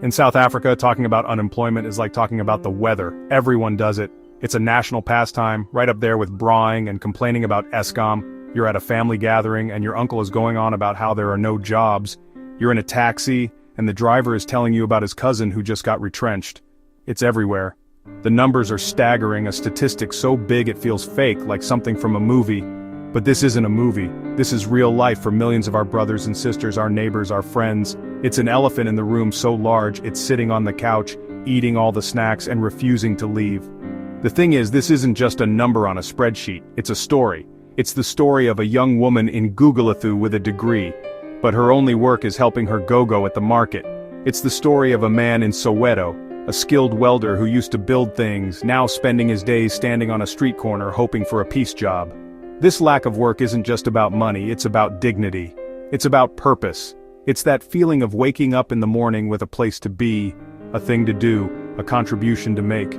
In South Africa, talking about unemployment is like talking about the weather. Everyone does it. It's a national pastime, right up there with brawling and complaining about Eskom. You're at a family gathering and your uncle is going on about how there are no jobs. You're in a taxi and the driver is telling you about his cousin who just got retrenched. It's everywhere. The numbers are staggering, a statistic so big it feels fake, like something from a movie. But this isn't a movie. This is real life for millions of our brothers and sisters, our neighbors, our friends. It's an elephant in the room so large it's sitting on the couch, eating all the snacks and refusing to leave. The thing is, this isn't just a number on a spreadsheet, it's a story. It's the story of a young woman in Gugulethu with a degree, but her only work is helping her go-go at the market. It's the story of a man in Soweto, a skilled welder who used to build things, now spending his days standing on a street corner hoping for a piece job. This lack of work isn't just about money, it's about dignity. It's about purpose. It's that feeling of waking up in the morning with a place to be, a thing to do, a contribution to make.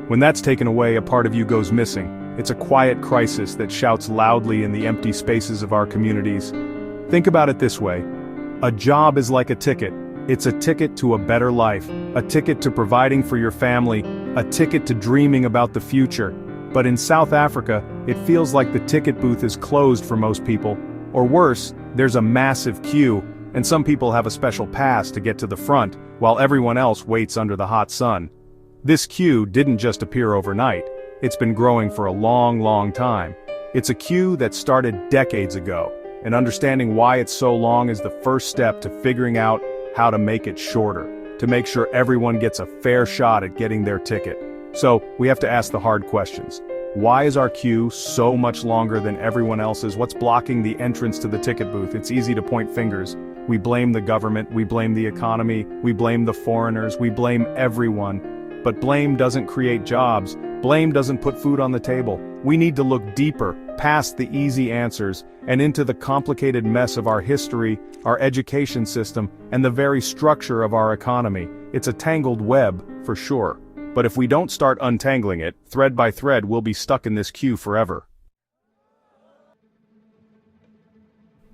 When that's taken away, a part of you goes missing. It's a quiet crisis that shouts loudly in the empty spaces of our communities. Think about it this way. A job is like a ticket. It's a ticket to a better life, a ticket to providing for your family, a ticket to dreaming about the future. But in South Africa, it feels like the ticket booth is closed for most people. Or worse, there's a massive queue, and some people have a special pass to get to the front, while everyone else waits under the hot sun. This queue didn't just appear overnight. It's been growing for a long time. It's a queue that started decades ago, and understanding why it's so long is the first step to figuring out how to make it shorter, to make sure everyone gets a fair shot at getting their ticket. So, we have to ask the hard questions. Why is our queue so much longer than everyone else's? What's blocking the entrance to the ticket booth? It's easy to point fingers. We blame the government, we blame the economy, we blame the foreigners, we blame everyone. But blame doesn't create jobs. Blame doesn't put food on the table. We need to look deeper, past the easy answers, and into the complicated mess of our history, our education system, and the very structure of our economy. It's a tangled web, for sure. But if we don't start untangling it, thread by thread, we'll be stuck in this queue forever.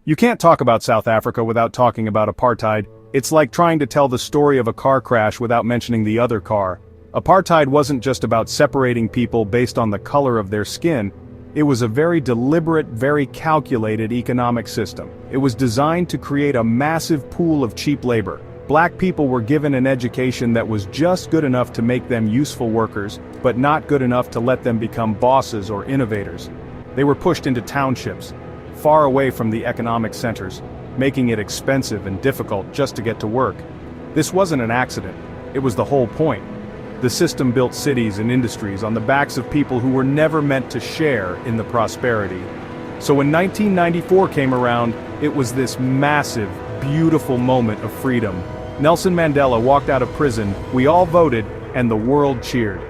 You can't talk about South Africa without talking about apartheid. It's like trying to tell the story of a car crash without mentioning the other car. Apartheid wasn't just about separating people based on the color of their skin. It was a very deliberate, very calculated economic system. It was designed to create a massive pool of cheap labor. Black people were given an education that was just good enough to make them useful workers, but not good enough to let them become bosses or innovators. They were pushed into townships, far away from the economic centers, making it expensive and difficult just to get to work. This wasn't an accident. It was the whole point. The system built cities and industries on the backs of people who were never meant to share in the prosperity. So when 1994 came around, it was this massive, beautiful moment of freedom. Nelson Mandela walked out of prison, we all voted, and the world cheered.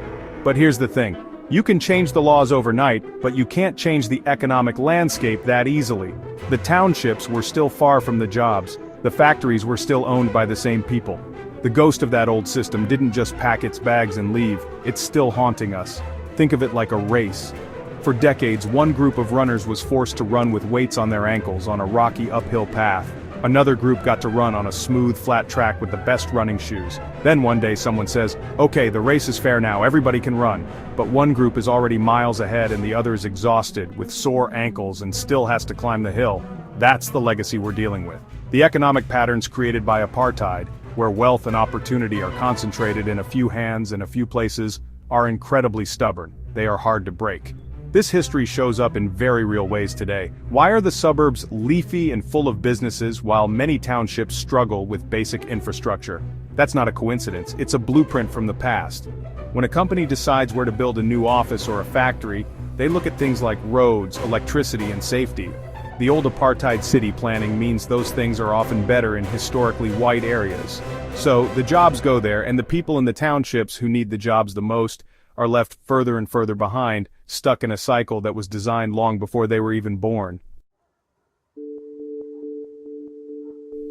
But here's the thing. You can change the laws overnight, but you can't change the economic landscape that easily. The townships were still far from the jobs. The factories were still owned by the same people. The ghost of that old system didn't just pack its bags and leave, it's still haunting us. Think of it like a race. For decades, one group of runners was forced to run with weights on their ankles on a rocky uphill path. Another group got to run on a smooth, flat track with the best running shoes. Then one day someone says, okay, the race is fair now, everybody can run. But one group is already miles ahead and the other is exhausted, with sore ankles and still has to climb the hill. That's the legacy we're dealing with. The economic patterns created by apartheid, where wealth and opportunity are concentrated in a few hands and a few places, are incredibly stubborn. They are hard to break. This history shows up in very real ways today. Why are the suburbs leafy and full of businesses while many townships struggle with basic infrastructure? That's not a coincidence, it's a blueprint from the past. When a company decides where to build a new office or a factory, they look at things like roads, electricity, and safety. The old apartheid city planning means those things are often better in historically white areas. So, the jobs go there, and the people in the townships who need the jobs the most are left further and further behind, stuck in a cycle that was designed long before they were even born.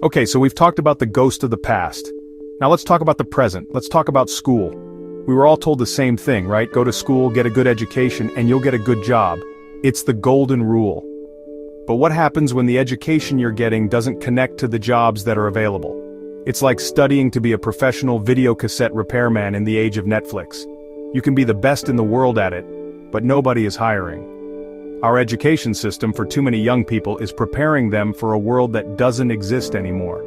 Okay, so we've talked about the ghost of the past. Now let's talk about the present. Let's talk about school. We were all told the same thing, right? Go to school, get a good education, and you'll get a good job. It's the golden rule. But what happens when the education you're getting doesn't connect to the jobs that are available? It's like studying to be a professional video cassette repairman in the age of Netflix. You can be the best in the world at it, but nobody is hiring. Our education system for too many young people is preparing them for a world that doesn't exist anymore.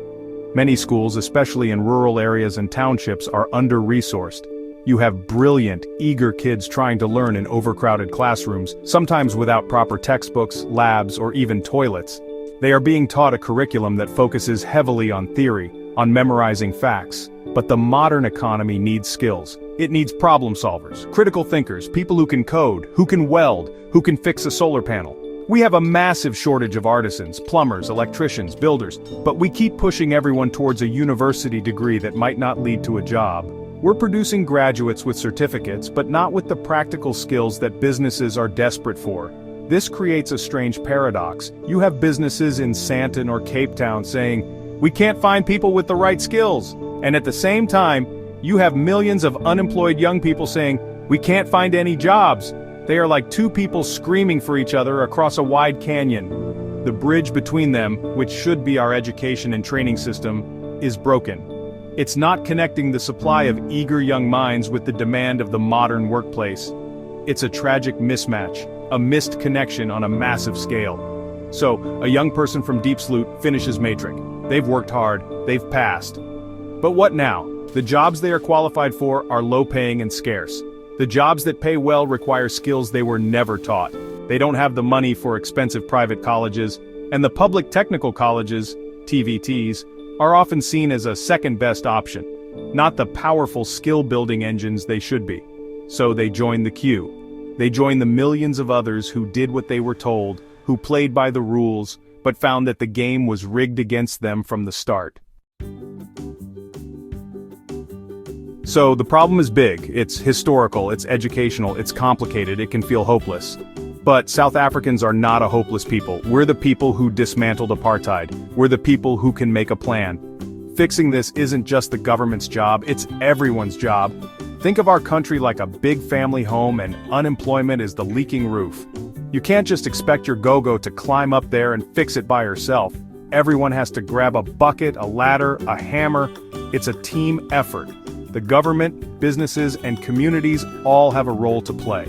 Many schools, especially in rural areas and townships, are under-resourced. You have brilliant, eager kids trying to learn in overcrowded classrooms, sometimes without proper textbooks, labs, or even toilets. They are being taught a curriculum that focuses heavily on theory, on memorizing facts. But the modern economy needs skills. It needs problem solvers, critical thinkers, people who can code, who can weld, who can fix a solar panel. We have a massive shortage of artisans, plumbers, electricians, builders, but we keep pushing everyone towards a university degree that might not lead to a job. We're producing graduates with certificates, but not with the practical skills that businesses are desperate for. This creates a strange paradox. You have businesses in Sandton or Cape Town saying, "We can't find people with the right skills." And at the same time, you have millions of unemployed young people saying, "We can't find any jobs." They are like two people screaming for each other across a wide canyon. The bridge between them, which should be our education and training system, is broken. It's not connecting the supply of eager young minds with the demand of the modern workplace. It's a tragic mismatch, a missed connection on a massive scale. So, a young person from Deep Sloot finishes Matric. They've worked hard, they've passed. But what now? The jobs they are qualified for are low-paying and scarce. The jobs that pay well require skills they were never taught. They don't have the money for expensive private colleges, and the public technical colleges, TVTs, are often seen as a second-best option, not the powerful skill-building engines they should be. So they join the queue. They join the millions of others who did what they were told, who played by the rules, but found that the game was rigged against them from the start. So the problem is big, it's historical, it's educational, it's complicated, it can feel hopeless. But South Africans are not a hopeless people. We're the people who dismantled apartheid. We're the people who can make a plan. Fixing this isn't just the government's job, it's everyone's job. Think of our country like a big family home and unemployment is the leaking roof. You can't just expect your go-go to climb up there and fix it by herself. Everyone has to grab a bucket, a ladder, a hammer. It's a team effort. The government, businesses, and communities all have a role to play.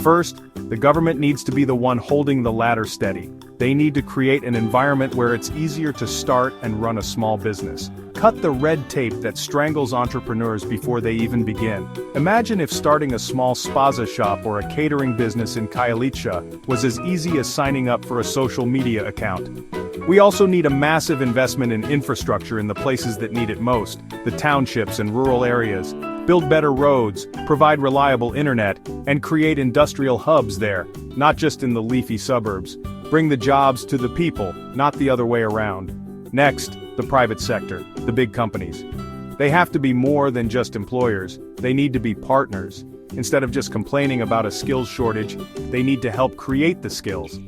First, the government needs to be the one holding the ladder steady. They need to create an environment where it's easier to start and run a small business. Cut the red tape that strangles entrepreneurs before they even begin. Imagine if starting a small spaza shop or a catering business in Khayelitsha was as easy as signing up for a social media account. We also need a massive investment in infrastructure in the places that need it most, the townships and rural areas. Build better roads, provide reliable internet, and create industrial hubs there, not just in the leafy suburbs. Bring the jobs to the people, not the other way around. Next, the private sector, the big companies. They have to be more than just employers, they need to be partners. Instead of just complaining about a skills shortage, they need to help create the skills.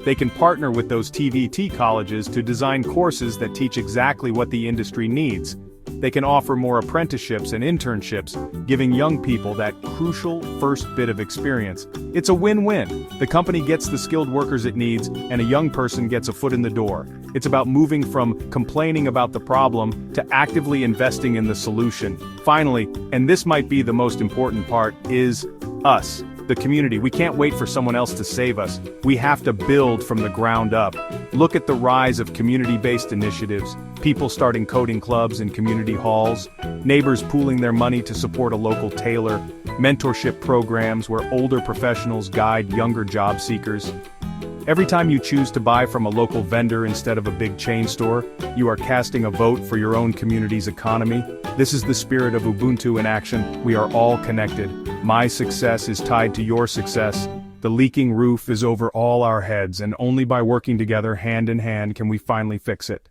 They can partner with those TVT colleges to design courses that teach exactly what the industry needs. They can offer more apprenticeships and internships, giving young people that crucial first bit of experience. It's a win-win. The company gets the skilled workers it needs, and a young person gets a foot in the door. It's about moving from complaining about the problem to actively investing in the solution. Finally, and this might be the most important part, is us, the community. We can't wait for someone else to save us. We have to build from the ground up. Look at the rise of community-based initiatives, people starting coding clubs in community halls, neighbors pooling their money to support a local tailor, mentorship programs where older professionals guide younger job seekers. Every time you choose to buy from a local vendor instead of a big chain store, you are casting a vote for your own community's economy. This is the spirit of Ubuntu in action. We are all connected. My success is tied to your success. The leaking roof is over all our heads, and only by working together hand in hand can we finally fix it.